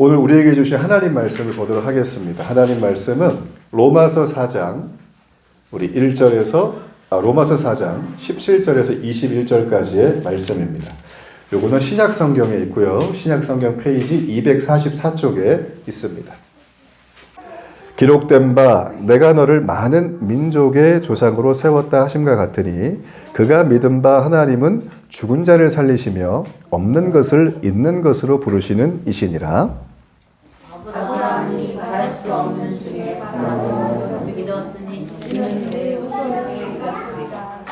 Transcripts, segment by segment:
오늘 우리에게 주신 하나님 말씀을 보도록 하겠습니다. 하나님 말씀은 로마서 4장 우리 1절에서 로마서 4장 17절에서 21절까지의 말씀입니다. 요거는 신약 성경에 있고요. 신약 성경 페이지 244쪽에 있습니다. 기록된 바 내가 너를 많은 민족의 조상으로 세웠다 하심과 같으니 그가 믿은 바 하나님은 죽은 자를 살리시며 없는 것을 있는 것으로 부르시는 이시니라. 아브라함이 말할 수 없는 중에 바라보고 믿었으니 이는 내 우선의 것이라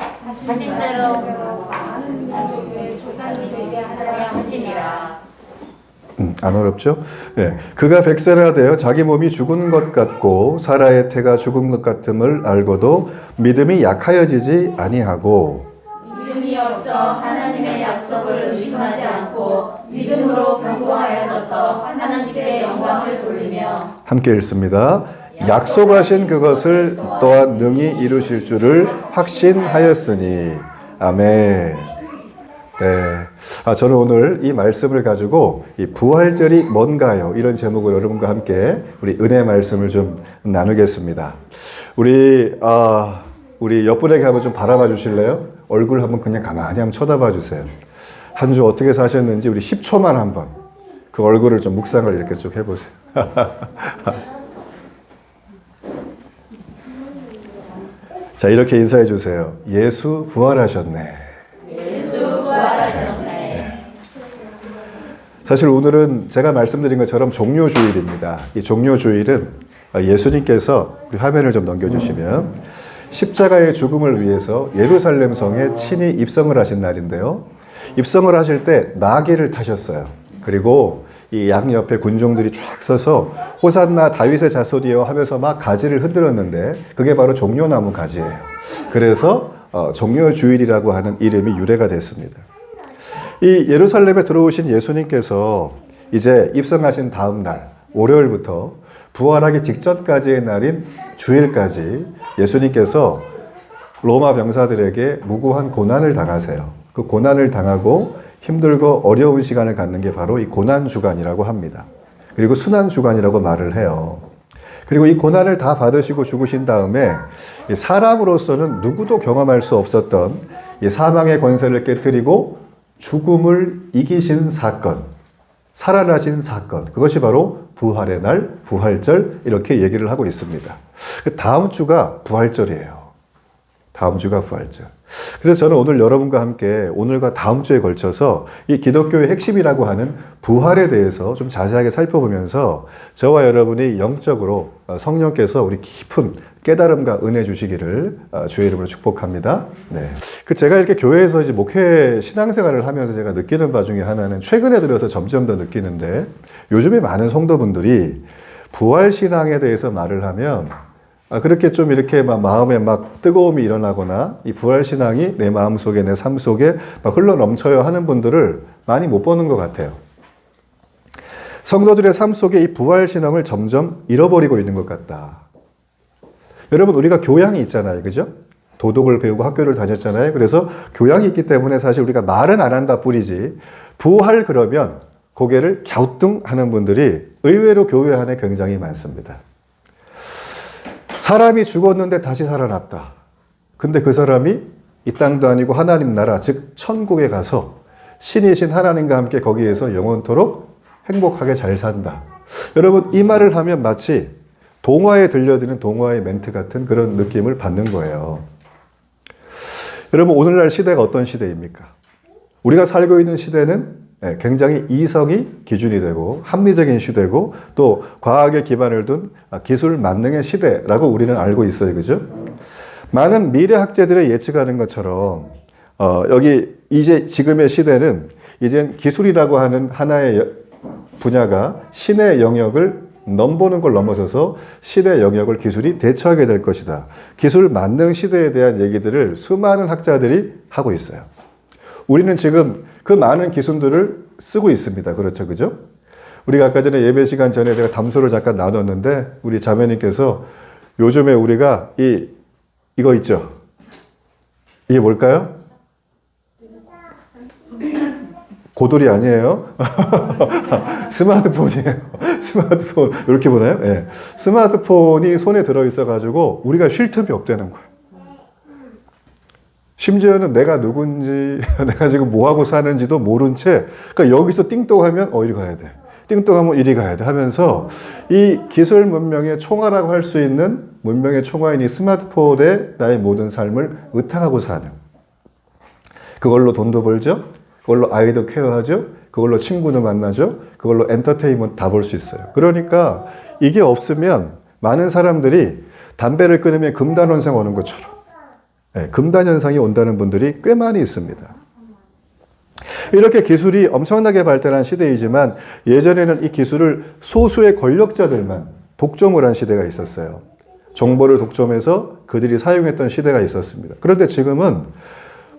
자신대로 많은 민족의 조상이 되게 하려 하시니라. 안 어렵죠? 네. 그가 백세라 되어 자기 몸이 죽은 것 같고 사라의 태가 죽은 것 같음을 알고도 믿음이 약하여지지 아니하고 믿음이 없어 하나님의 약속을 의심하지 않고 믿음으로 견고하여져서 하나님께 영광을 돌리며 함께 읽습니다. 약속하신 그것을 또한 능히 이루실 줄을 확신하였으니 아멘. 네. 저는 오늘 이 말씀을 가지고 이 부활절이 뭔가요? 이런 제목으로 여러분과 함께 우리 은혜 말씀을 좀 나누겠습니다. 우리 옆분에게 한번 좀 바라봐 주실래요? 얼굴 한번 그냥 가만히 한번 쳐다봐 주세요. 한 주 어떻게 사셨는지 우리 10초만 한번 그 얼굴을 좀 묵상을 이렇게 쭉 해보세요. 자, 이렇게 인사해 주세요. 예수 부활하셨네. 사실 오늘은 제가 말씀드린 것처럼 종료주일입니다. 이 종료주일은 예수님께서 우리 화면을 좀 넘겨주시면 십자가의 죽음을 위해서 예루살렘 성에 친히 입성을 하신 날인데요. 입성을 하실 때 나귀를 타셨어요. 그리고 이 양옆에 군중들이 쫙 서서 호산나 다윗의 자손이여 하면서 막 가지를 흔들었는데 그게 바로 종려나무 가지예요. 그래서 종료주일이라고 하는 이름이 유래가 됐습니다. 이 예루살렘에 들어오신 예수님께서 이제 입성하신 다음 날 월요일부터 부활하기 직전까지의 날인 주일까지 예수님께서 로마 병사들에게 무고한 고난을 당하세요. 그 고난을 당하고 힘들고 어려운 시간을 갖는 게 바로 이 고난주간이라고 합니다. 그리고 순환주간이라고 말을 해요. 그리고 이 고난을 다 받으시고 죽으신 다음에 사람으로서는 누구도 경험할 수 없었던 이 사망의 권세를 깨뜨리고 죽음을 이기신 사건, 살아나신 사건, 그것이 바로 부활의 날, 부활절 이렇게 얘기를 하고 있습니다. 다음 주가 부활절이에요. 다음 주가 부활절. 그래서 저는 오늘 여러분과 함께 오늘과 다음 주에 걸쳐서 이 기독교의 핵심이라고 하는 부활에 대해서 좀 자세하게 살펴보면서 저와 여러분이 영적으로 성령께서 우리 깊은 깨달음과 은혜 주시기를 주의 이름으로 축복합니다. 네. 제가 이렇게 교회에서 이제 목회 신앙생활을 하면서 제가 느끼는 바 중에 하나는 최근에 들어서 점점 더 느끼는데 요즘에 많은 성도분들이 부활신앙에 대해서 말을 하면 그렇게 좀 이렇게 막 마음에 막 뜨거움이 일어나거나 이 부활신앙이 내 마음 속에 내 삶 속에 막 흘러 넘쳐요 하는 분들을 많이 못 보는 것 같아요. 성도들의 삶 속에 이 부활신앙을 점점 잃어버리고 있는 것 같다. 여러분 우리가 교양이 있잖아요. 그죠? 도덕을 배우고 학교를 다녔잖아요. 그래서 교양이 있기 때문에 사실 우리가 말은 안 한다 뿐이지 부활 그러면 고개를 갸우뚱하는 분들이 의외로 교회 안에 굉장히 많습니다. 사람이 죽었는데 다시 살아났다. 근데 그 사람이 이 땅도 아니고 하나님 나라, 즉 천국에 가서 신이신 하나님과 함께 거기에서 영원토록 행복하게 잘 산다. 여러분 이 말을 하면 마치 동화에 들려드는 동화의 멘트 같은 그런 느낌을 받는 거예요. 여러분 오늘날 시대가 어떤 시대입니까? 우리가 살고 있는 시대는 굉장히 이성이 기준이 되고 합리적인 시대고 또 과학에 기반을 둔 기술 만능의 시대라고 우리는 알고 있어요. 그죠? 많은 미래학자들의 예측하는 것처럼 여기 이제 지금의 시대는 이젠 기술이라고 하는 하나의 분야가 신의 영역을 넘보는 걸 넘어서서 신의 영역을 기술이 대처하게 될 것이다. 기술 만능 시대에 대한 얘기들을 수많은 학자들이 하고 있어요. 우리는 지금 그 많은 기술들을 쓰고 있습니다. 그렇죠. 그죠? 우리가 아까 전에 예배 시간 전에 제가 담소를 잠깐 나눴는데 우리 자매님께서 요즘에 우리가 이거 있죠? 이게 뭘까요? 고돌이 아니에요. 스마트폰이에요. 스마트폰. 이렇게 보나요? 예. 스마트폰이 손에 들어있어가지고 우리가 쉴 틈이 없다는 거예요. 심지어는 내가 누군지, 내가 지금 뭐하고 사는지도 모른 채, 그러니까 여기서 띵동하면, 이리 가야 돼. 띵동하면 이리 가야 돼 하면서 이 기술 문명의 총화라고 할 수 있는 문명의 총화인 이 스마트폰에 나의 모든 삶을 의탁하고 사는. 그걸로 돈도 벌죠. 그걸로 아이도 케어하죠. 그걸로 친구도 만나죠. 그걸로 엔터테인먼트 다 볼 수 있어요. 그러니까 이게 없으면 많은 사람들이 담배를 끊으면 금단 현상 오는 것처럼 금단 현상이 온다는 분들이 꽤 많이 있습니다. 이렇게 기술이 엄청나게 발달한 시대이지만 예전에는 이 기술을 소수의 권력자들만 독점을 한 시대가 있었어요. 정보를 독점해서 그들이 사용했던 시대가 있었습니다. 그런데 지금은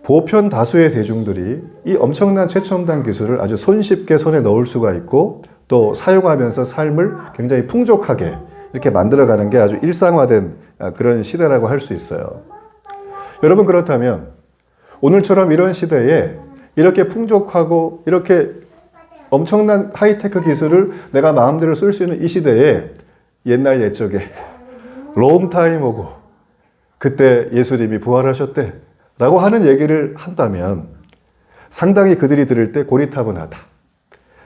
보편 다수의 대중들이 이 엄청난 최첨단 기술을 아주 손쉽게 손에 넣을 수가 있고 또 사용하면서 삶을 굉장히 풍족하게 이렇게 만들어가는 게 아주 일상화된 그런 시대라고 할 수 있어요. 여러분 그렇다면 오늘처럼 이런 시대에 이렇게 풍족하고 이렇게 엄청난 하이테크 기술을 내가 마음대로 쓸 수 있는 이 시대에 옛날 옛적에 롱타임 오고 그때 예수님이 부활하셨대 라고 하는 얘기를 한다면 상당히 그들이 들을 때 고리타분하다.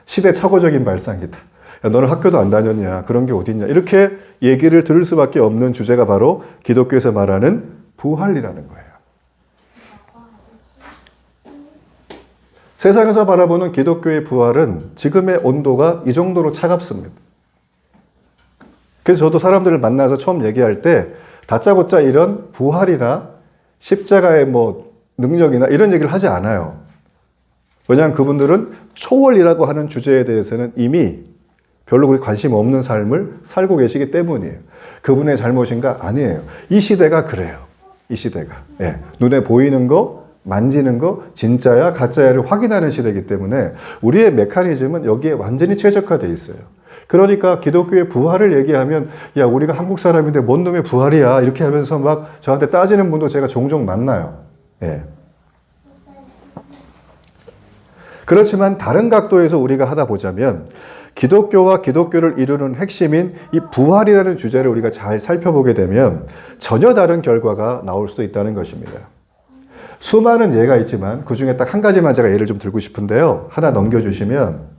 시대착오적인 발상이다. 야, 너는 학교도 안 다녔냐? 그런 게 어딨냐? 이렇게 얘기를 들을 수밖에 없는 주제가 바로 기독교에서 말하는 부활이라는 거예요. 세상에서 바라보는 기독교의 부활은 지금의 온도가 이 정도로 차갑습니다. 그래서 저도 사람들을 만나서 처음 얘기할 때 다짜고짜 이런 부활이나 십자가의 능력이나 이런 얘기를 하지 않아요. 왜냐하면 그분들은 초월이라고 하는 주제에 대해서는 이미 별로 그렇게 관심 없는 삶을 살고 계시기 때문이에요. 그분의 잘못인가? 아니에요. 이 시대가 그래요. 이 시대가. 눈에 보이는 거, 만지는 거, 진짜야, 가짜야를 확인하는 시대이기 때문에 우리의 메커니즘은 여기에 완전히 최적화되어 있어요. 그러니까 기독교의 부활을 얘기하면 야 우리가 한국 사람인데 뭔 놈의 부활이야 이렇게 하면서 막 저한테 따지는 분도 제가 종종 만나요. 그렇지만 다른 각도에서 우리가 하다 보자면 기독교와 기독교를 이루는 핵심인 이 부활이라는 주제를 우리가 잘 살펴보게 되면 전혀 다른 결과가 나올 수도 있다는 것입니다. 수많은 예가 있지만 그 중에 딱 한 가지만 제가 예를 좀 들고 싶은데요. 하나 넘겨주시면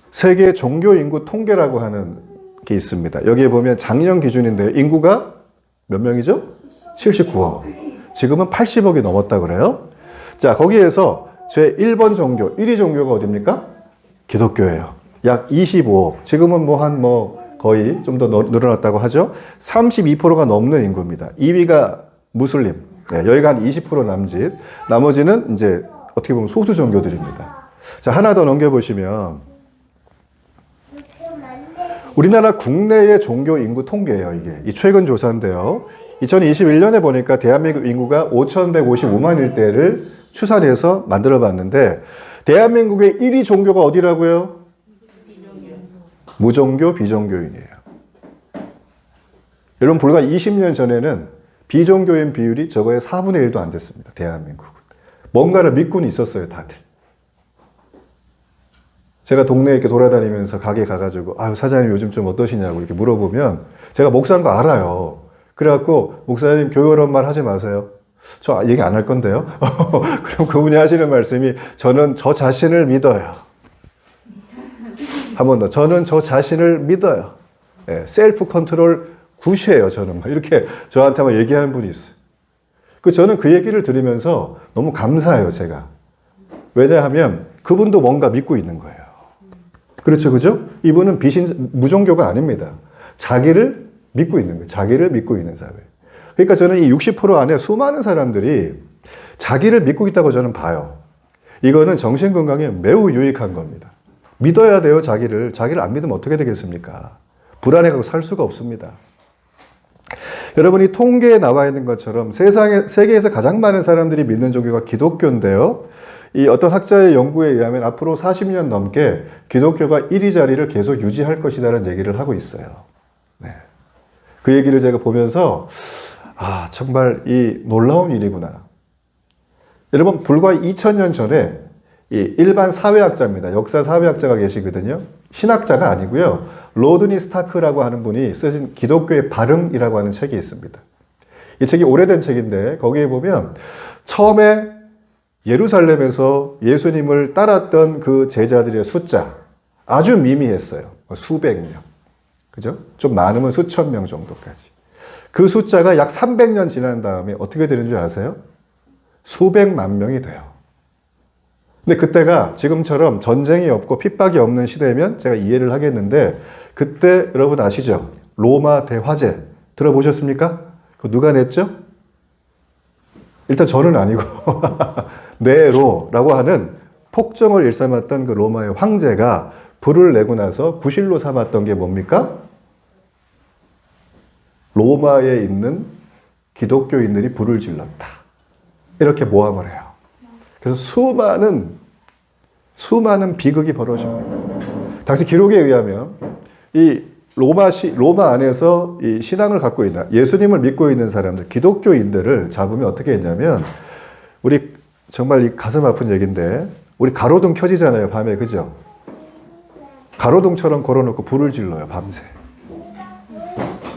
세계 종교 인구 통계라고 하는 게 있습니다. 여기에 보면 작년 기준인데요. 인구가 몇 명이죠? 79억. 지금은 80억이 넘었다 그래요. 자, 거기에서 제 1번 종교, 1위 종교가 어딥니까? 기독교예요. 약 25억. 지금은 거의 좀 더 늘어났다고 하죠. 32%가 넘는 인구입니다. 2위가 무슬림. 여기가 한 20% 남짓. 나머지는 이제 어떻게 보면 소수 종교들입니다. 자, 하나 더 넘겨보시면 우리나라 국내의 종교 인구 통계예요, 이게. 이 최근 조사인데요. 2021년에 보니까 대한민국 인구가 5,155만 일대를 추산해서 만들어 봤는데 대한민국의 1위 종교가 어디라고요? 무종교, 비종교인이에요. 여러분 불과 20년 전에는 비종교인 비율이 저거의 4분의 1도 안 됐습니다. 대한민국은. 뭔가를 믿고는 있었어요, 다들. 제가 동네에 이렇게 돌아다니면서 가게 가가지고 아유 사장님 요즘 좀 어떠시냐고 이렇게 물어보면 제가 목사인 거 알아요. 그래갖고 목사님 교회란 말 하지 마세요. 저 얘기 안 할 건데요. 그럼 그분이 하시는 말씀이 저는 저 자신을 믿어요. 한 번 더. 저는 저 자신을 믿어요. 셀프 컨트롤 굿이에요. 저는 이렇게 저한테 막 얘기하는 분이 있어요. 저는 그 얘기를 들으면서 너무 감사해요. 제가. 왜냐하면 그분도 뭔가 믿고 있는 거예요. 그렇죠, 그죠? 이분은 무종교가 아닙니다. 자기를 믿고 있는 거예요. 자기를 믿고 있는 사회. 그러니까 저는 이 60% 안에 수많은 사람들이 자기를 믿고 있다고 저는 봐요. 이거는 정신건강에 매우 유익한 겁니다. 믿어야 돼요, 자기를. 자기를 안 믿으면 어떻게 되겠습니까? 불안해하고 살 수가 없습니다. 여러분이 통계에 나와 있는 것처럼 세계에서 가장 많은 사람들이 믿는 종교가 기독교인데요. 이 어떤 학자의 연구에 의하면 앞으로 40년 넘게 기독교가 1위 자리를 계속 유지할 것이라는 얘기를 하고 있어요. 그 얘기를 제가 보면서 정말 이 놀라운 일이구나. 여러분, 불과 2000년 전에 이 일반 사회학자입니다. 역사 사회학자가 계시거든요. 신학자가 아니고요. 로드니 스타크라고 하는 분이 쓰신 기독교의 발흥이라고 하는 책이 있습니다. 이 책이 오래된 책인데 거기에 보면 처음에 예루살렘에서 예수님을 따랐던 그 제자들의 숫자 아주 미미했어요. 수백 명. 그죠? 좀 많으면 수천 명 정도까지. 그 숫자가 약 300년 지난 다음에 어떻게 되는 줄 아세요? 수백만 명이 돼요. 근데 그때가 지금처럼 전쟁이 없고 핍박이 없는 시대면 제가 이해를 하겠는데 그때 여러분 아시죠? 로마 대화재 들어보셨습니까? 그거 누가 냈죠? 일단 저는 아니고 네로라고 하는 폭정을 일삼았던 그 로마의 황제가 불을 내고 나서 구실로 삼았던 게 뭡니까? 로마에 있는 기독교인들이 불을 질렀다. 이렇게 모함을 해요. 그래서 수많은 비극이 벌어집니다. 당시 기록에 의하면 이 로마 안에서 이 신앙을 갖고 있는 예수님을 믿고 있는 사람들, 기독교인들을 잡으면 어떻게 했냐면 우리 정말 이 가슴 아픈 얘기인데 우리 가로등 켜지잖아요, 밤에. 그죠? 가로등처럼 걸어놓고 불을 질러요, 밤새.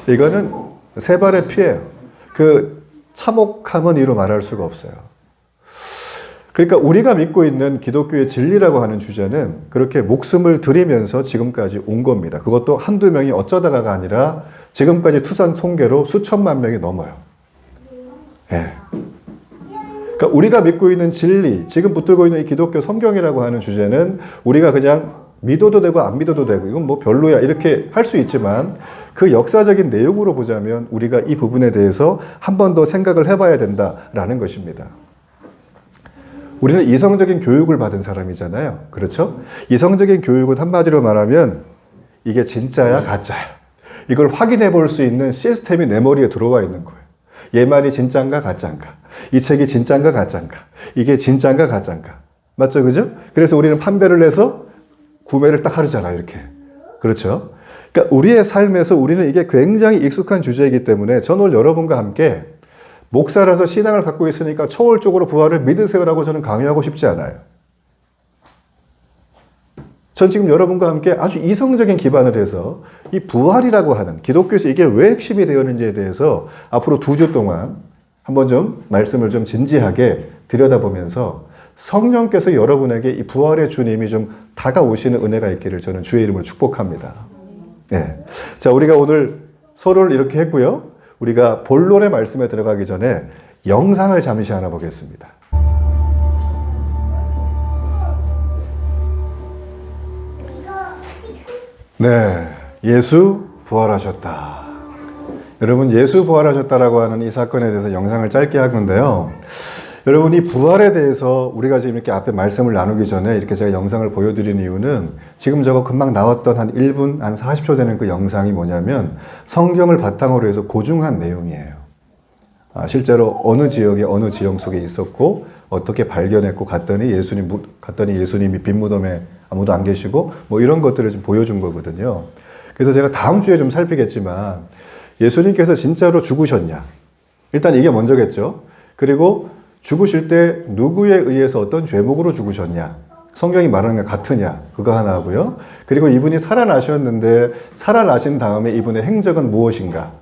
이거는 세 발의 피해요. 그 참혹함은 이루 말할 수가 없어요. 그러니까 우리가 믿고 있는 기독교의 진리라고 하는 주제는 그렇게 목숨을 들이면서 지금까지 온 겁니다. 그것도 한두 명이 어쩌다가가 아니라 지금까지 투산 통계로 수천만 명이 넘어요. 예. 그러니까 우리가 믿고 있는 진리, 지금 붙들고 있는 이 기독교 성경이라고 하는 주제는 우리가 그냥 믿어도 되고 안 믿어도 되고 이건 뭐 별로야 이렇게 할 수 있지만 그 역사적인 내용으로 보자면 우리가 이 부분에 대해서 한 번 더 생각을 해봐야 된다라는 것입니다. 우리는 이성적인 교육을 받은 사람이잖아요. 그렇죠? 이성적인 교육은 한마디로 말하면 이게 진짜야 가짜야 이걸 확인해 볼 수 있는 시스템이 내 머리에 들어와 있는 거예요. 얘 말이 진짠가 가짜인가, 이 책이 진짠가 가짜인가, 이게 진짠가 가짜인가. 맞죠? 그죠? 그래서 우리는 판별을 해서 구매를 딱 하잖아요, 이렇게. 그렇죠? 그러니까 우리의 삶에서 우리는 이게 굉장히 익숙한 주제이기 때문에 저는 오늘 여러분과 함께 목사라서 신앙을 갖고 있으니까 초월적으로 부활을 믿으세요라고 저는 강요하고 싶지 않아요. 전 지금 여러분과 함께 아주 이성적인 기반을 해서 이 부활이라고 하는 기독교에서 이게 왜 핵심이 되었는지에 대해서 앞으로 2주 동안 한번 좀 말씀을 좀 진지하게 들여다보면서 성령께서 여러분에게 이 부활의 주님이 좀 다가오시는 은혜가 있기를 저는 주의 이름으로 축복합니다. 네. 자, 우리가 오늘 서로를 이렇게 했고요. 우리가 본론의 말씀에 들어가기 전에 영상을 잠시 하나 보겠습니다. 네. 예수 부활하셨다. 여러분, 예수 부활하셨다라고 하는 이 사건에 대해서 영상을 짧게 할 건데요. 여러분, 이 부활에 대해서 우리가 지금 이렇게 앞에 말씀을 나누기 전에 이렇게 제가 영상을 보여드린 이유는 지금 저거 금방 나왔던 한 1분, 한 40초 되는 그 영상이 뭐냐면 성경을 바탕으로 해서 고증한 내용이에요. 실제로 어느 지역에 어느 지형 속에 있었고 어떻게 발견했고 갔더니 예수님이 빈 무덤에 아무도 안 계시고 뭐 이런 것들을 좀 보여준 거거든요. 그래서 제가 다음 주에 좀 살피겠지만 예수님께서 진짜로 죽으셨냐? 일단 이게 먼저겠죠. 그리고 죽으실 때 누구에 의해서 어떤 죄목으로 죽으셨냐? 성경이 말하는 게 같으냐? 그거 하나 하고요. 그리고 이분이 살아나셨는데 살아나신 다음에 이분의 행적은 무엇인가?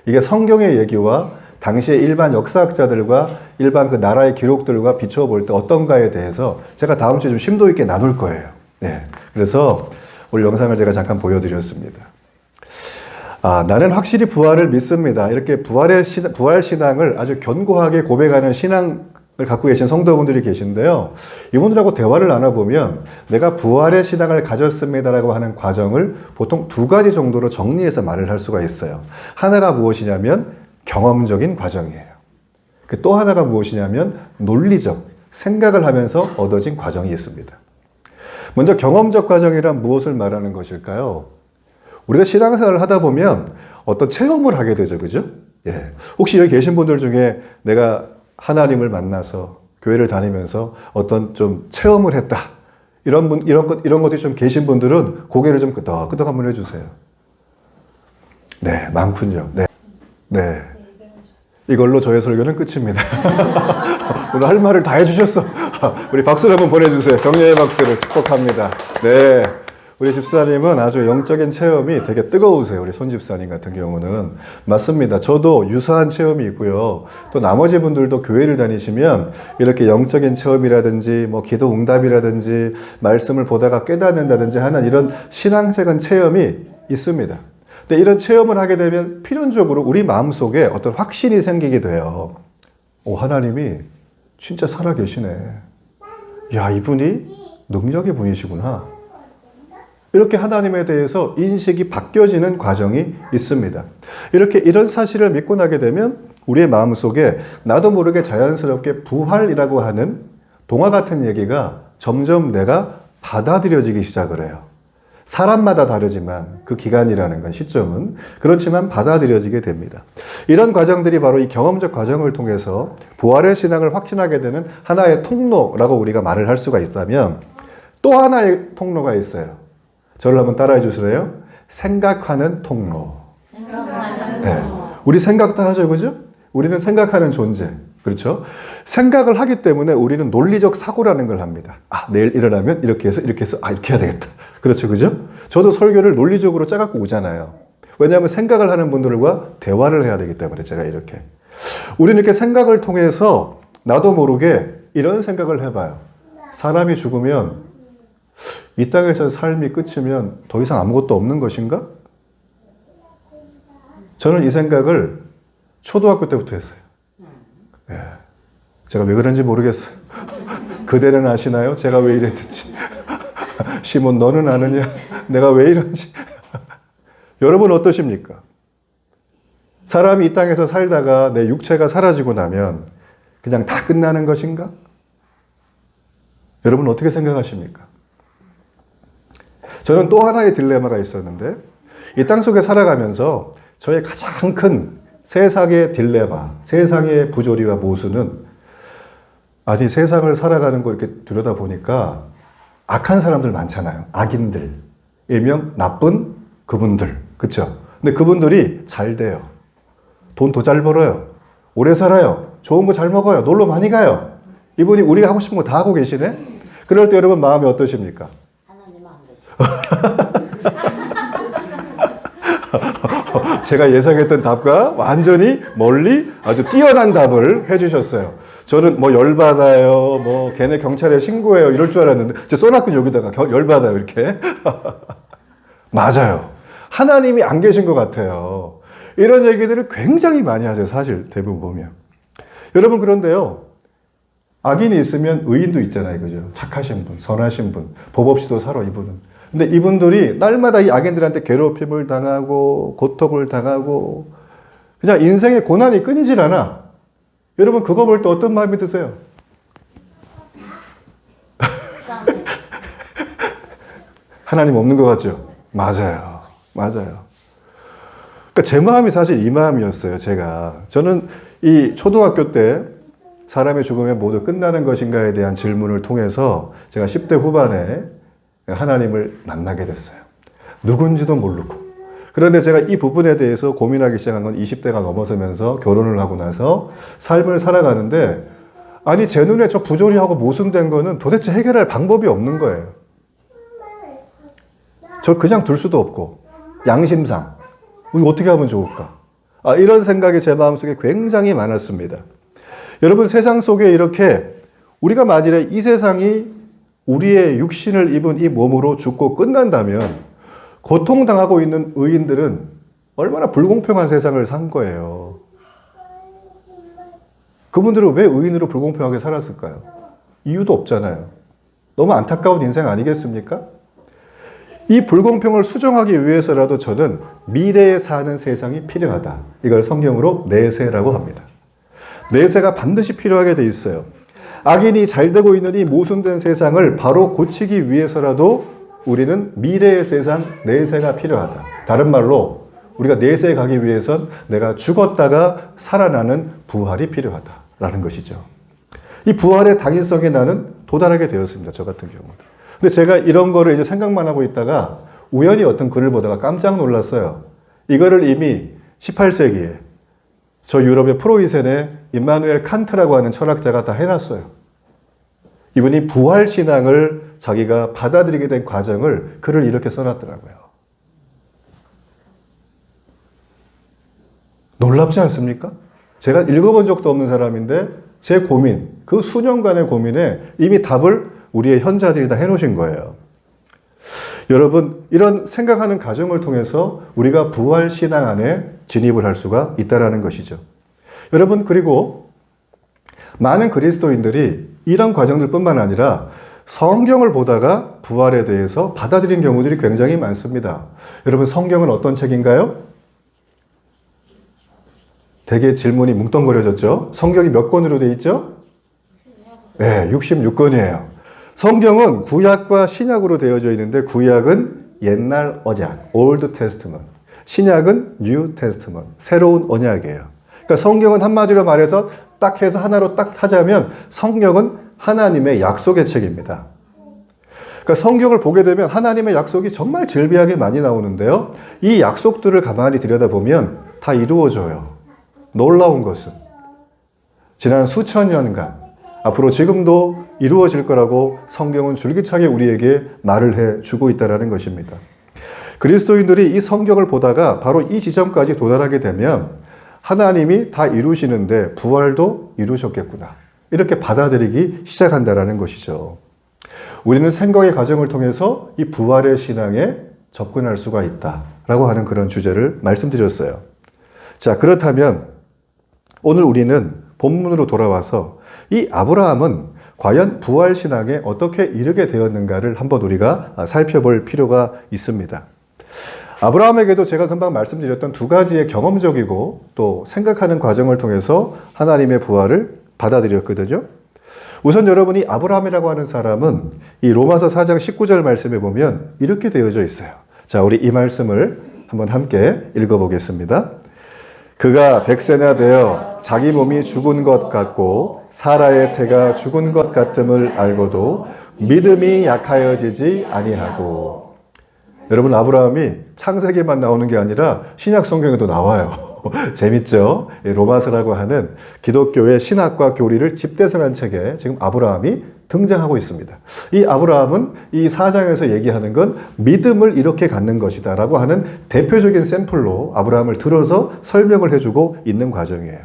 이게 성경의 얘기와 당시의 일반 역사학자들과 일반 그 나라의 기록들과 비춰볼 때 어떤가에 대해서 제가 다음 주에 좀 심도 있게 나눌 거예요. 네. 그래서 오늘 영상을 제가 잠깐 보여드렸습니다. 나는 확실히 부활을 믿습니다. 이렇게 부활 신앙을 아주 견고하게 고백하는 신앙을 갖고 계신 성도분들이 계신데요. 이분들하고 대화를 나눠보면 내가 부활의 신앙을 가졌습니다라고 하는 과정을 보통 2가지 정도로 정리해서 말을 할 수가 있어요. 하나가 무엇이냐면 경험적인 과정이에요. 또 하나가 무엇이냐면 논리적, 생각을 하면서 얻어진 과정이 있습니다. 먼저 경험적 과정이란 무엇을 말하는 것일까요? 우리가 신앙생활을 하다 보면 어떤 체험을 하게 되죠. 그죠? 예. 혹시 여기 계신 분들 중에 내가 하나님을 만나서 교회를 다니면서 어떤 좀 체험을 했다. 이런 것들이 좀 계신 분들은 고개를 좀 끄덕끄덕 한번 해주세요. 네, 많군요. 네. 네. 이걸로 저의 설교는 끝입니다. 오늘 할 말을 다 해주셨어. 우리 박수를 한번 보내주세요. 격려의 박수를 축복합니다. 네. 우리 집사님은 아주 영적인 체험이 되게 뜨거우세요. 우리 손 집사님 같은 경우는. 맞습니다. 저도 유사한 체험이 있고요. 또 나머지 분들도 교회를 다니시면 이렇게 영적인 체험이라든지 뭐 기도 응답이라든지 말씀을 보다가 깨닫는다든지 하는 이런 신앙적인 체험이 있습니다. 근데 이런 체험을 하게 되면 필연적으로 우리 마음속에 어떤 확신이 생기게 돼요. 오, 하나님이 진짜 살아계시네. 야, 이분이 능력의 분이시구나. 이렇게 하나님에 대해서 인식이 바뀌어지는 과정이 있습니다. 이렇게 이런 사실을 믿고 나게 되면 우리의 마음속에 나도 모르게 자연스럽게 부활이라고 하는 동화 같은 얘기가 점점 내가 받아들여지기 시작을 해요. 사람마다 다르지만 그 기간이라는 건 시점은 그렇지만 받아들여지게 됩니다. 이런 과정들이 바로 이 경험적 과정을 통해서 부활의 신앙을 확신하게 되는 하나의 통로라고 우리가 말을 할 수가 있다면 또 하나의 통로가 있어요. 저를 한번 따라해 주실래요? 생각하는 통로. 네. 우리 생각 다 하죠, 그죠? 우리는 생각하는 존재. 그렇죠? 생각을 하기 때문에 우리는 논리적 사고라는 걸 합니다. 아, 내일 일어나면 이렇게 해서, 아, 이렇게 해야 되겠다. 그렇죠, 그죠? 저도 설교를 논리적으로 짜갖고 오잖아요. 왜냐하면 생각을 하는 분들과 대화를 해야 되기 때문에 제가 이렇게. 우리는 이렇게 생각을 통해서 나도 모르게 이런 생각을 해봐요. 사람이 죽으면 이 땅에서 삶이 끝이면 더 이상 아무것도 없는 것인가? 저는 이 생각을 초등학교 때부터 했어요. 예. 제가 왜 그런지 모르겠어요. 그대는 아시나요? 제가 왜 이랬는지. 시몬 너는 아느냐? 내가 왜 이런지. 여러분 어떠십니까? 사람이 이 땅에서 살다가 내 육체가 사라지고 나면 그냥 다 끝나는 것인가? 여러분 어떻게 생각하십니까? 저는 또 하나의 딜레마가 있었는데 이 땅 속에 살아가면서 저의 가장 큰 세상의 딜레마, 세상의 부조리와 모순은 아니 세상을 살아가는 거 이렇게 들여다보니까 악한 사람들 많잖아요. 악인들, 일명 나쁜 그분들, 그렇죠? 근데 그분들이 잘 돼요. 돈 더 잘 벌어요. 오래 살아요. 좋은 거 잘 먹어요. 놀러 많이 가요. 이분이 우리가 하고 싶은 거 다 하고 계시네? 그럴 때 여러분 마음이 어떠십니까? 제가 예상했던 답과 완전히 멀리 아주 뛰어난 답을 해주셨어요. 저는 뭐 열받아요, 뭐 걔네 경찰에 신고해요 이럴 줄 알았는데 제 써놨군 여기다가 열받아요 이렇게. 맞아요. 하나님이 안 계신 것 같아요. 이런 얘기들을 굉장히 많이 하세요. 사실 대부분 보면. 여러분 그런데요. 악인이 있으면 의인도 있잖아요. 그죠? 착하신 분, 선하신 분, 법 없이도 살아 이분은. 근데 이분들이 날마다 이 악인들한테 괴롭힘을 당하고 고통을 당하고 그냥 인생의 고난이 끊이질 않아. 여러분 그거 볼 때 어떤 마음이 드세요? 하나님 없는 것 같죠? 맞아요. 맞아요. 그러니까 제 마음이 사실 이 마음이었어요. 저는 이 초등학교 때 사람의 죽음에 모두 끝나는 것인가에 대한 질문을 통해서 제가 10대 후반에 하나님을 만나게 됐어요. 누군지도 모르고. 그런데 제가 이 부분에 대해서 고민하기 시작한 건 20대가 넘어서면서 결혼을 하고 나서 삶을 살아가는데 아니 제 눈에 저 부조리하고 모순된 거는 도대체 해결할 방법이 없는 거예요. 저 그냥 둘 수도 없고 양심상 이거 어떻게 하면 좋을까? 이런 생각이 제 마음속에 굉장히 많았습니다. 여러분 세상 속에 이렇게 우리가 만일에 이 세상이 우리의 육신을 입은 이 몸으로 죽고 끝난다면 고통당하고 있는 의인들은 얼마나 불공평한 세상을 산 거예요. 그분들은 왜 의인으로 불공평하게 살았을까요? 이유도 없잖아요. 너무 안타까운 인생 아니겠습니까? 이 불공평을 수정하기 위해서라도 저는 미래에 사는 세상이 필요하다. 이걸 성경으로 내세라고 합니다. 내세가 반드시 필요하게 돼 있어요. 악인이 잘 되고 있는 이 모순된 세상을 바로 고치기 위해서라도 우리는 미래의 세상 내세가 필요하다. 다른 말로 우리가 내세에 가기 위해선 내가 죽었다가 살아나는 부활이 필요하다라는 것이죠. 이 부활의 당위성에 나는 도달하게 되었습니다. 저 같은 경우는. 근데 제가 이런 거를 이제 생각만 하고 있다가 우연히 어떤 글을 보다가 깜짝 놀랐어요. 이거를 이미 18세기에 저 유럽의 프로이센의 임마누엘 칸트라고 하는 철학자가 다 해놨어요. 이분이 부활신앙을 자기가 받아들이게 된 과정을 글을 이렇게 써놨더라고요. 놀랍지 않습니까? 제가 읽어본 적도 없는 사람인데 제 고민, 그 수년간의 고민에 이미 답을 우리의 현자들이 다 해놓으신 거예요. 여러분, 이런 생각하는 과정을 통해서 우리가 부활신앙 안에 진입을 할 수가 있다는 것이죠. 여러분, 그리고 많은 그리스도인들이 이런 과정들 뿐만 아니라 성경을 보다가 부활에 대해서 받아들인 경우들이 굉장히 많습니다. 여러분, 성경은 어떤 책인가요? 되게 질문이 뭉뚱그려졌죠? 성경이 몇 권으로 되어 있죠? 네, 66권이에요. 성경은 구약과 신약으로 되어져 있는데 구약은 옛날 언약, Old Testament. 신약은 New Testament, 새로운 언약이에요. 그러니까 성경은 한마디로 말해서 딱 해서 하나로 딱 하자면 성경은 하나님의 약속의 책입니다. 그러니까 성경을 보게 되면 하나님의 약속이 정말 질비하게 많이 나오는데요. 이 약속들을 가만히 들여다보면 다 이루어져요. 놀라운 것은 지난 수천 년간 앞으로 지금도 이루어질 거라고 성경은 줄기차게 우리에게 말을 해주고 있다는 것입니다. 그리스도인들이 이 성경을 보다가 바로 이 지점까지 도달하게 되면 하나님이 다 이루시는데 부활도 이루셨겠구나. 이렇게 받아들이기 시작한다는 것이죠. 우리는 생각의 과정을 통해서 이 부활의 신앙에 접근할 수가 있다라고 하는 그런 주제를 말씀드렸어요. 자, 그렇다면 오늘 우리는 본문으로 돌아와서 이 아브라함은 과연 부활신앙에 어떻게 이르게 되었는가를 한번 우리가 살펴볼 필요가 있습니다. 아브라함에게도 제가 금방 말씀드렸던 두 가지의 경험적이고 또 생각하는 과정을 통해서 하나님의 부활을 받아들였거든요. 우선 여러분이 아브라함이라고 하는 사람은 이 로마서 4장 19절 말씀에 보면 이렇게 되어져 있어요. 자, 우리 이 말씀을 한번 함께 읽어보겠습니다. 그가 100세나 되어 자기 몸이 죽은 것 같고 사라의 태가 죽은 것 같음을 알고도 믿음이 약하여지지 아니하고. 여러분, 아브라함이 창세기만 나오는 게 아니라 신약 성경에도 나와요. 재밌죠? 로마서라고 하는 기독교의 신학과 교리를 집대성한 책에 지금 아브라함이 등장하고 있습니다. 이 아브라함은 이 4장에서 얘기하는 건 믿음을 이렇게 갖는 것이다 라고 하는 대표적인 샘플로 아브라함을 들어서 설명을 해주고 있는 과정이에요.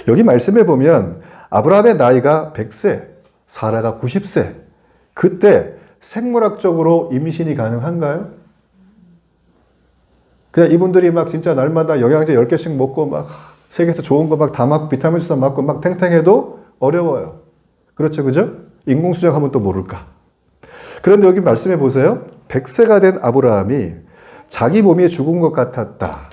여기 말씀해 보면 아브라함의 나이가 100세, 사라가 90세. 그때 생물학적으로 임신이 가능한가요? 그냥 이분들이 막 진짜 날마다 영양제 10개씩 먹고 막 세계에서 좋은 거 막 다 맞고 비타민수도 맞고 막 탱탱해도 어려워요. 그렇죠, 그죠? 인공수정하면 또 모를까. 그런데 여기 말씀해 보세요. 100세가 된 아브라함이 자기 몸이 죽은 것 같았다.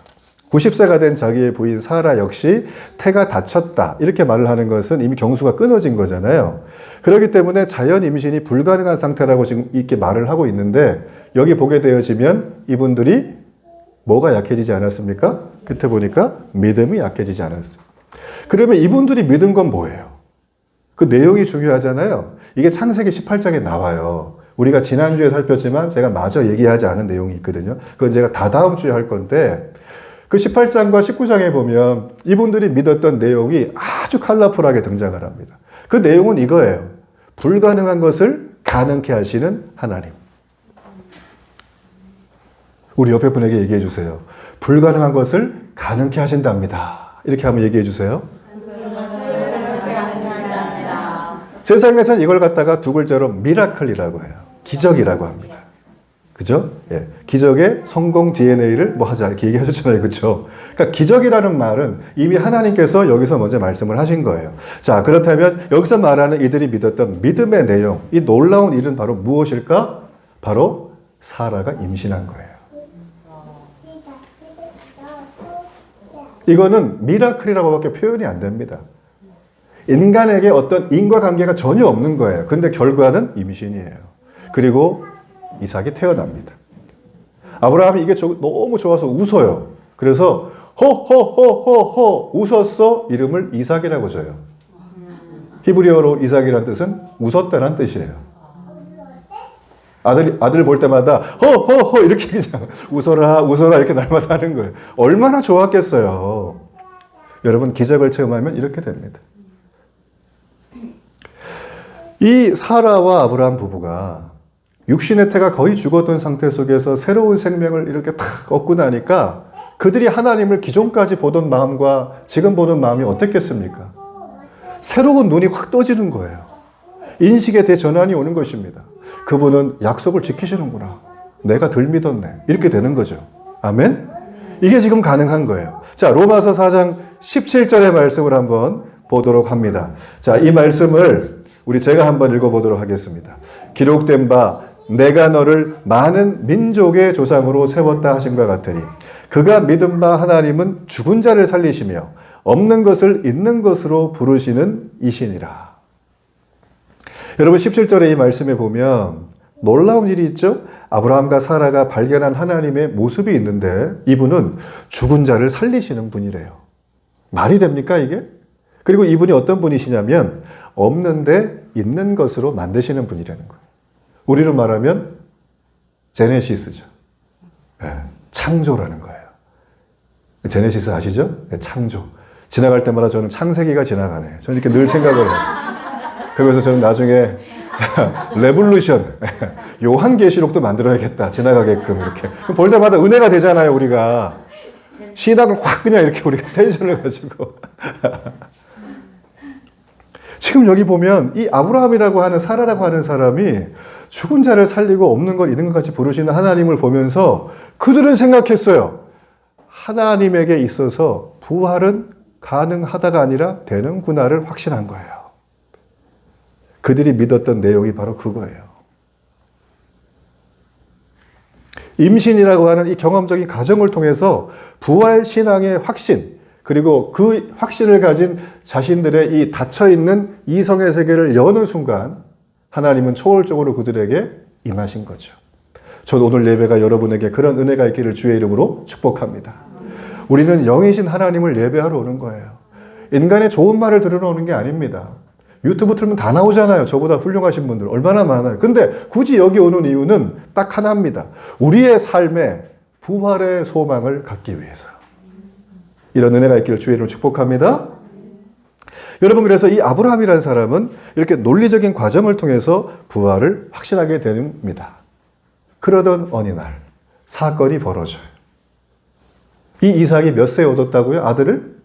90세가 된 자기의 부인 사라 역시 태가 닫혔다. 이렇게 말을 하는 것은 이미 경수가 끊어진 거잖아요. 그렇기 때문에 자연 임신이 불가능한 상태라고 지금 이렇게 말을 하고 있는데 여기 보게 되어지면 이분들이 뭐가 약해지지 않았습니까? 그때 보니까 믿음이 약해지지 않았어요. 그러면 이분들이 믿은 건 뭐예요? 그 내용이 중요하잖아요. 이게 창세기 18장에 나와요. 우리가 지난주에 살폈지만 제가 마저 얘기하지 않은 내용이 있거든요. 그건 제가 다다음 주에 할 건데 그 18장과 19장에 보면 이분들이 믿었던 내용이 아주 컬러풀하게 등장을 합니다. 그 내용은 이거예요. 불가능한 것을 가능케 하시는 하나님. 우리 옆에 분에게 얘기해 주세요. 불가능한 것을 가능케 하신답니다. 이렇게 한번 얘기해 주세요. 세상에서는 이걸 갖다가 두 글자로 미라클이라고 해요. 기적이라고 합니다. 그죠? 예. 기적의 성공 DNA를 뭐 하자 이렇게 얘기하셨잖아요. 그렇죠? 그러니까 기적이라는 말은 이미 하나님께서 여기서 먼저 말씀을 하신 거예요. 자, 그렇다면 여기서 말하는 이들이 믿었던 믿음의 내용, 이 놀라운 일은 바로 무엇일까? 바로 사라가 임신한 거예요. 이거는 미라클이라고밖에 표현이 안 됩니다. 인간에게 어떤 인과관계가 전혀 없는 거예요. 근데 결과는 임신이에요. 그리고 이삭이 태어납니다. 아브라함이 이게 너무 좋아서 웃어요. 그래서 호호호호호 웃었어 이름을 이삭이라고 줘요. 히브리어로 이삭이라는 뜻은 웃었다는 뜻이에요. 아들 볼 때마다 호호호 이렇게 그냥 웃어라 웃어라 이렇게 날마다 하는 거예요. 얼마나 좋았겠어요. 여러분 기적을 체험하면 이렇게 됩니다. 이 사라와 아브라함 부부가 육신의 태가 거의 죽었던 상태 속에서 새로운 생명을 이렇게 탁 얻고 나니까 그들이 하나님을 기존까지 보던 마음과 지금 보는 마음이 어땠겠습니까? 새로운 눈이 확 떠지는 거예요. 인식의 대전환이 오는 것입니다. 그분은 약속을 지키시는구나. 내가 덜 믿었네. 이렇게 되는 거죠. 아멘? 이게 지금 가능한 거예요. 자, 로마서 4장 17절의 말씀을 한번 보도록 합니다. 자, 이 말씀을 제가 한번 읽어보도록 하겠습니다. 기록된 바 내가 너를 많은 민족의 조상으로 세웠다 하신 것 같으니 그가 믿은 바 하나님은 죽은 자를 살리시며 없는 것을 있는 것으로 부르시는 이시니라. 여러분 17절의 이 말씀에 보면 놀라운 일이 있죠. 아브라함과 사라가 발견한 하나님의 모습이 있는데 이분은 죽은 자를 살리시는 분이래요. 말이 됩니까 이게? 그리고 이분이 어떤 분이시냐면 없는데 있는 것으로 만드시는 분이라는 거예요. 우리로 말하면 제네시스죠. 네, 창조라는 거예요. 제네시스 아시죠? 네, 창조. 지나갈 때마다 저는 창세기가 지나가네. 저는 이렇게 늘 생각을 해요. 그러면서 저는 나중에 레볼루션, 요한계시록도 만들어야겠다. 지나가게끔 이렇게. 볼 때마다 은혜가 되잖아요, 우리가. 신학을 확 그냥 이렇게 우리가 텐션을 가지고. 지금 여기 보면 이 아브라함이라고 하는 사라라고 하는 사람이 죽은 자를 살리고 없는 걸 있는 것 같이 부르시는 하나님을 보면서 그들은 생각했어요. 하나님에게 있어서 부활은 가능하다가 아니라 되는구나를 확신한 거예요. 그들이 믿었던 내용이 바로 그거예요. 임신이라고 하는 이 경험적인 과정을 통해서 부활 신앙의 확신, 그리고 그 확신을 가진 자신들의 이 닫혀있는 이성의 세계를 여는 순간 하나님은 초월적으로 그들에게 임하신 거죠. 저는 오늘 예배가 여러분에게 그런 은혜가 있기를 주의 이름으로 축복합니다. 우리는 영이신 하나님을 예배하러 오는 거예요. 인간의 좋은 말을 들으러 오는 게 아닙니다. 유튜브 틀면 다 나오잖아요. 저보다 훌륭하신 분들 얼마나 많아요. 근데 굳이 여기 오는 이유는 딱 하나입니다. 우리의 삶에 부활의 소망을 갖기 위해서. 이런 은혜가 있기를 주의 이름으로 축복합니다. 여러분, 그래서 이 아브라함이라는 사람은 이렇게 논리적인 과정을 통해서 부활을 확신하게 됩니다. 그러던 어느 날 사건이 벌어져요. 이 이삭이 몇 세에 얻었다고요? 아들을?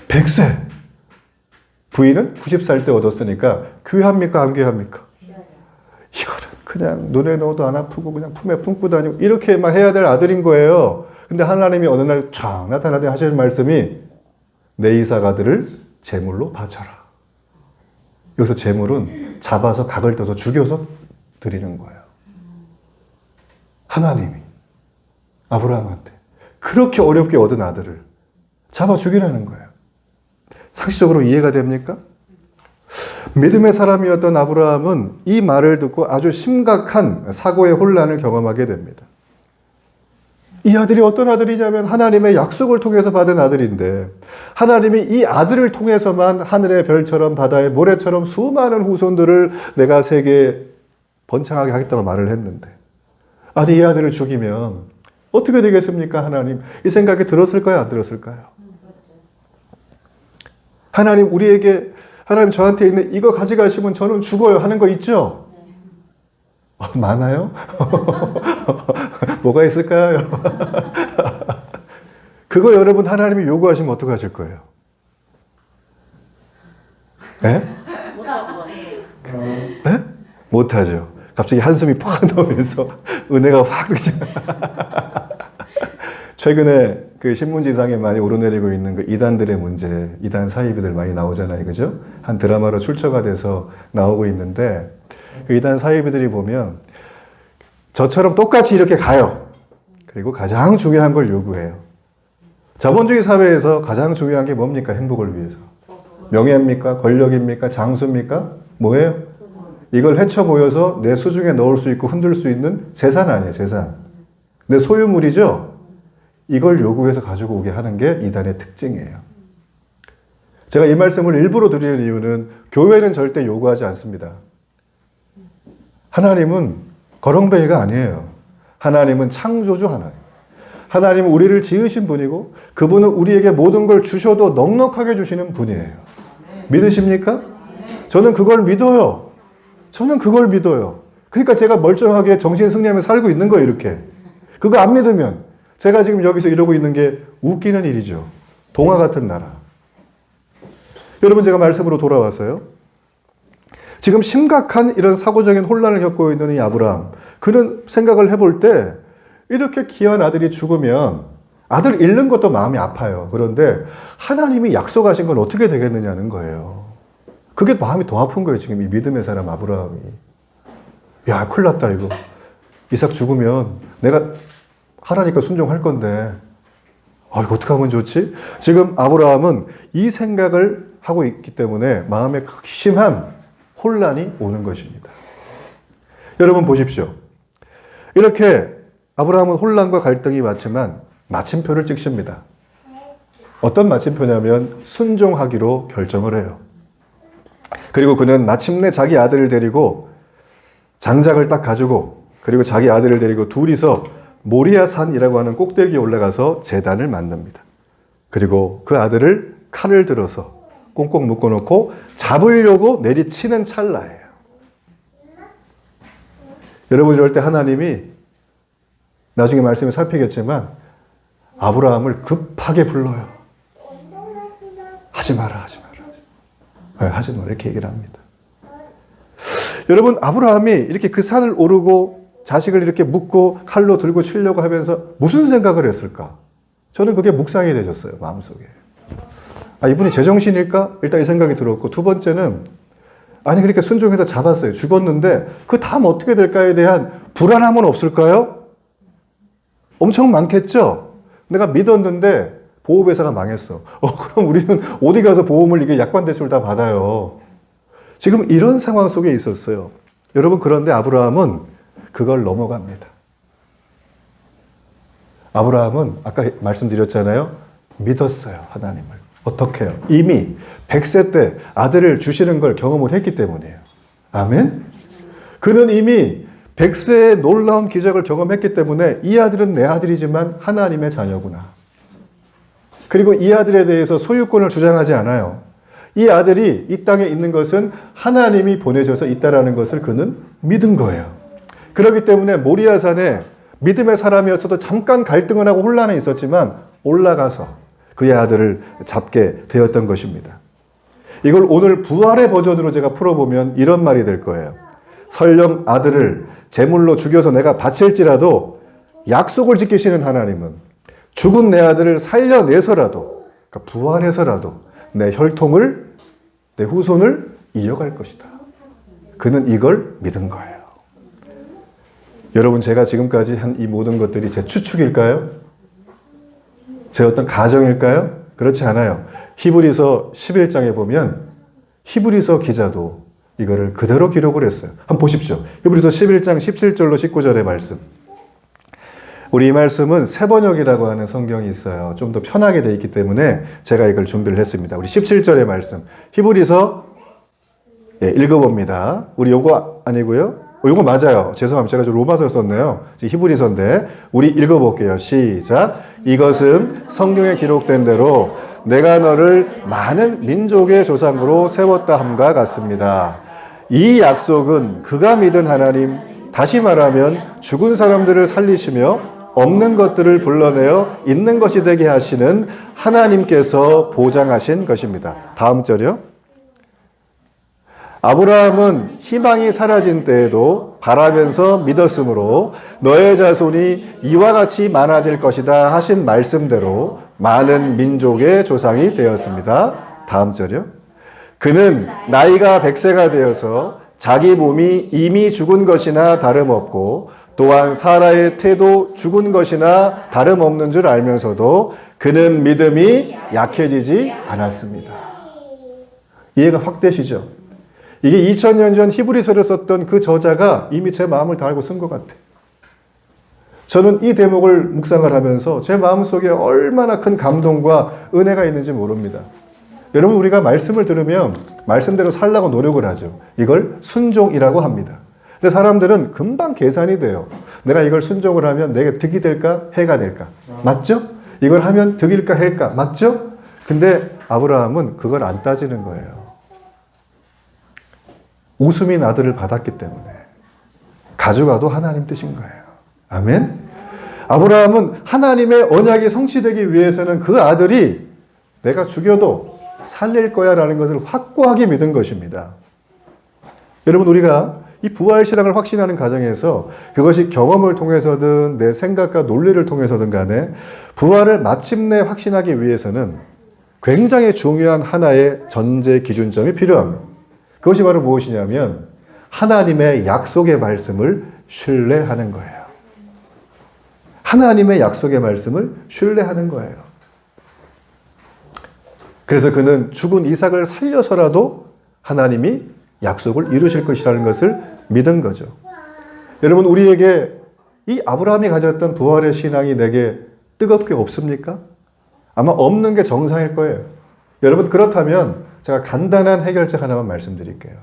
100세. 부인은 90살 때 얻었으니까 귀합니까? 안 귀합니까? 이거는 그냥 눈에 넣어도 안 아프고 그냥 품에 품고 다니고 이렇게만 해야 될 아들인 거예요. 근데 하나님이 어느 날 쫙 나타나더니 하시는 말씀이 내 이삭 아들을 제물로 바쳐라. 여기서 제물은 잡아서 각을 떠서 죽여서 드리는 거예요. 하나님이 아브라함한테 그렇게 어렵게 얻은 아들을 잡아 죽이라는 거예요. 상식적으로 이해가 됩니까? 믿음의 사람이었던 아브라함은 이 말을 듣고 아주 심각한 사고의 혼란을 경험하게 됩니다. 이 아들이 어떤 아들이냐면 하나님의 약속을 통해서 받은 아들인데 하나님이 이 아들을 통해서만 하늘의 별처럼 바다의 모래처럼 수많은 후손들을 내가 세계에 번창하게 하겠다고 말을 했는데 아니 이 아들을 죽이면 어떻게 되겠습니까? 하나님 이 생각이 들었을까요? 안 들었을까요? 하나님 우리에게 하나님 저한테 있는 이거 가져가시면 저는 죽어요 하는 거 있죠? 많아요? 뭐가 있을까요? 그거 여러분 하나님이 요구하시면 어떡하실 거예요? 네? 네? 못하죠. 갑자기 한숨이 팍 나오면서 은혜가 확 최근에 그 신문지상에 많이 오르내리고 있는 그 이단들의 문제, 이단 사이비들 많이 나오잖아요. 그죠? 한 드라마로 출처가 돼서 나오고 있는데 그 이단 사이비들이 보면 저처럼 똑같이 이렇게 가요. 그리고 가장 중요한 걸 요구해요. 자본주의 사회에서 가장 중요한 게 뭡니까? 행복을 위해서. 명예입니까? 권력입니까? 장수입니까? 뭐예요? 이걸 헤쳐 모여서 내 수중에 넣을 수 있고 흔들 수 있는 재산 아니에요. 재산. 내 소유물이죠? 이걸 요구해서 가지고 오게 하는 게 이단의 특징이에요. 제가 이 말씀을 일부러 드리는 이유는 교회는 절대 요구하지 않습니다. 하나님은 거렁뱅이가 아니에요. 하나님은 창조주 하나님. 하나님은 우리를 지으신 분이고 그분은 우리에게 모든 걸 주셔도 넉넉하게 주시는 분이에요. 믿으십니까? 저는 그걸 믿어요. 저는 그걸 믿어요. 그러니까 제가 멀쩡하게 정신 승리하며 살고 있는 거예요, 이렇게. 그거 안 믿으면 제가 지금 여기서 이러고 있는 게 웃기는 일이죠. 동화 같은 나라. 여러분, 제가 말씀으로 돌아와서요. 지금 심각한 이런 사고적인 혼란을 겪고 있는 이 아브라함, 그는 생각을 해볼 때 이렇게 귀한 아들이 죽으면 아들 잃는 것도 마음이 아파요. 그런데 하나님이 약속하신 건 어떻게 되겠느냐는 거예요. 그게 마음이 더 아픈 거예요, 지금 이 믿음의 사람 아브라함이. 야, 큰일 났다, 이거. 이삭 죽으면 내가 하라니까 순종할 건데, 이거 어떻게 하면 좋지? 지금 아브라함은 이 생각을 하고 있기 때문에 마음에 극심한 혼란이 오는 것입니다. 여러분 보십시오. 이렇게 아브라함은 혼란과 갈등이 많지만 마침표를 찍습니다. 어떤 마침표냐면 순종하기로 결정을 해요. 그리고 그는 마침내 자기 아들을 데리고 장작을 딱 가지고 그리고 자기 아들을 데리고 둘이서 모리아산이라고 하는 꼭대기에 올라가서 제단을 만듭니다. 그리고 그 아들을 칼을 들어서 꽁꽁 묶어놓고 잡으려고 내리치는 찰나예요. 여러분, 이럴 때 하나님이 나중에 말씀을 살피겠지만 아브라함을 급하게 불러요. 하지 마라, 하지 마라. 하지 마라, 이렇게 얘기를 합니다. 여러분, 아브라함이 이렇게 그 산을 오르고 자식을 이렇게 묶고 칼로 들고 치려고 하면서 무슨 생각을 했을까? 저는 그게 묵상이 되셨어요, 마음속에. 이분이 제정신일까? 일단 이 생각이 들었고, 두 번째는 아니 그렇게 순종해서 잡았어요. 죽었는데 그 다음 어떻게 될까에 대한 불안함은 없을까요? 엄청 많겠죠? 내가 믿었는데 보험회사가 망했어. 그럼 우리는 어디 가서 보험을 이게 약관대출 다 받아요. 지금 이런 상황 속에 있었어요. 여러분, 그런데 아브라함은 그걸 넘어갑니다. 아브라함은 아까 말씀드렸잖아요. 믿었어요, 하나님을. 어떻게 해요? 이미 100세 때 아들을 주시는 걸 경험을 했기 때문이에요. 아멘? 그는 이미 100세의 놀라운 기적을 경험했기 때문에 이 아들은 내 아들이지만 하나님의 자녀구나. 그리고 이 아들에 대해서 소유권을 주장하지 않아요. 이 아들이 이 땅에 있는 것은 하나님이 보내셔서 있다라는 것을 그는 믿은 거예요. 그렇기 때문에 모리아산에 믿음의 사람이었어도 잠깐 갈등을 하고 혼란에 있었지만 올라가서 그의 아들을 잡게 되었던 것입니다. 이걸 오늘 부활의 버전으로 제가 풀어보면 이런 말이 될 거예요. 설령 아들을 제물로 죽여서 내가 바칠지라도 약속을 지키시는 하나님은 죽은 내 아들을 살려내서라도, 그러니까 부활해서라도 내 혈통을, 내 후손을 이어갈 것이다. 그는 이걸 믿은 거예요. 여러분, 제가 지금까지 한 이 모든 것들이 제 추측일까요? 제 어떤 가정일까요? 그렇지 않아요. 히브리서 11장에 보면 히브리서 기자도 이거를 그대로 기록을 했어요. 한번 보십시오. 히브리서 11장 17절로 19절의 말씀. 우리 이 말씀은 세번역이라고 하는 성경이 있어요. 좀 더 편하게 되어 있기 때문에 제가 이걸 준비를 했습니다. 우리 17절의 말씀. 히브리서 읽어봅니다. 우리 요거 아니고요. 이거 맞아요. 죄송합니다. 제가 좀 로마서를 썼네요. 히브리서인데 우리 읽어볼게요. 시작. 이것은 성경에 기록된 대로 내가 너를 많은 민족의 조상으로 세웠다 함과 같습니다. 이 약속은 그가 믿은 하나님, 다시 말하면 죽은 사람들을 살리시며 없는 것들을 불러내어 있는 것이 되게 하시는 하나님께서 보장하신 것입니다. 다음 절이요. 아브라함은 희망이 사라진 때에도 바라면서 믿었으므로 너의 자손이 이와 같이 많아질 것이다 하신 말씀대로 많은 민족의 조상이 되었습니다. 다음 절이요. 그는 나이가 100세가 되어서 자기 몸이 이미 죽은 것이나 다름없고 또한 사라의 태도 죽은 것이나 다름없는 줄 알면서도 그는 믿음이 약해지지 않았습니다. 이해가 확 되시죠? 이게 2000년 전 히브리서를 썼던 그 저자가 이미 제 마음을 다 알고 쓴 것 같아요. 저는 이 대목을 묵상을 하면서 제 마음속에 얼마나 큰 감동과 은혜가 있는지 모릅니다. 여러분, 우리가 말씀을 들으면 말씀대로 살라고 노력을 하죠. 이걸 순종이라고 합니다. 근데 사람들은 금방 계산이 돼요. 내가 이걸 순종을 하면 내게 득이 될까? 해가 될까? 맞죠? 이걸 하면 득일까? 해일까? 맞죠? 근데 아브라함은 그걸 안 따지는 거예요. 웃음인 아들을 받았기 때문에 가져가도 하나님 뜻인 거예요. 아멘? 아브라함은 하나님의 언약이 성취되기 위해서는 그 아들이 내가 죽여도 살릴 거야 라는 것을 확고하게 믿은 것입니다. 여러분, 우리가 이 부활신앙을 확신하는 과정에서 그것이 경험을 통해서든 내 생각과 논리를 통해서든 간에 부활을 마침내 확신하기 위해서는 굉장히 중요한 하나의 전제 기준점이 필요합니다. 그것이 바로 무엇이냐면 하나님의 약속의 말씀을 신뢰하는 거예요. 하나님의 약속의 말씀을 신뢰하는 거예요. 그래서 그는 죽은 이삭을 살려서라도 하나님이 약속을 이루실 것이라는 것을 믿은 거죠. 여러분, 우리에게 이 아브라함이 가졌던 부활의 신앙이 내게 뜨겁게 없습니까? 아마 없는 게 정상일 거예요. 여러분, 그렇다면 제가 간단한 해결책 하나만 말씀드릴게요.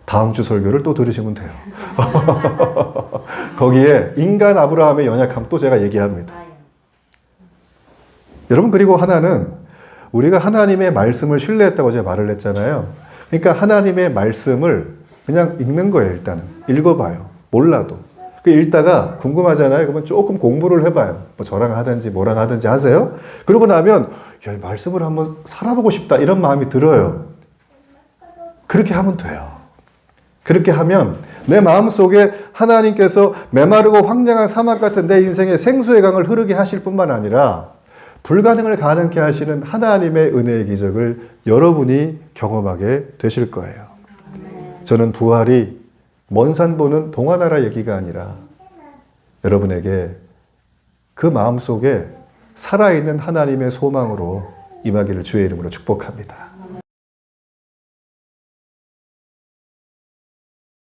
다음 주 설교를 또 들으시면 돼요. 거기에 인간 아브라함의 연약함 또 제가 얘기합니다. 여러분, 그리고 하나는 우리가 하나님의 말씀을 신뢰했다고 제가 말을 했잖아요. 그러니까 하나님의 말씀을 그냥 읽는 거예요. 일단은 읽어봐요. 몰라도 그 읽다가 궁금하잖아요. 그러면 조금 공부를 해봐요. 뭐 저랑 하든지 뭐랑 하든지 하세요. 그러고 나면 야, 이 말씀을 한번 살아보고 싶다 이런 마음이 들어요. 그렇게 하면 돼요. 그렇게 하면 내 마음속에 하나님께서 메마르고 황량한 사막 같은 내 인생에 생수의 강을 흐르게 하실 뿐만 아니라 불가능을 가능케 하시는 하나님의 은혜의 기적을 여러분이 경험하게 되실 거예요. 저는 부활이 먼 산 보는 동화나라 얘기가 아니라 여러분에게 그 마음속에 살아있는 하나님의 소망으로 임하기를 주의 이름으로 축복합니다.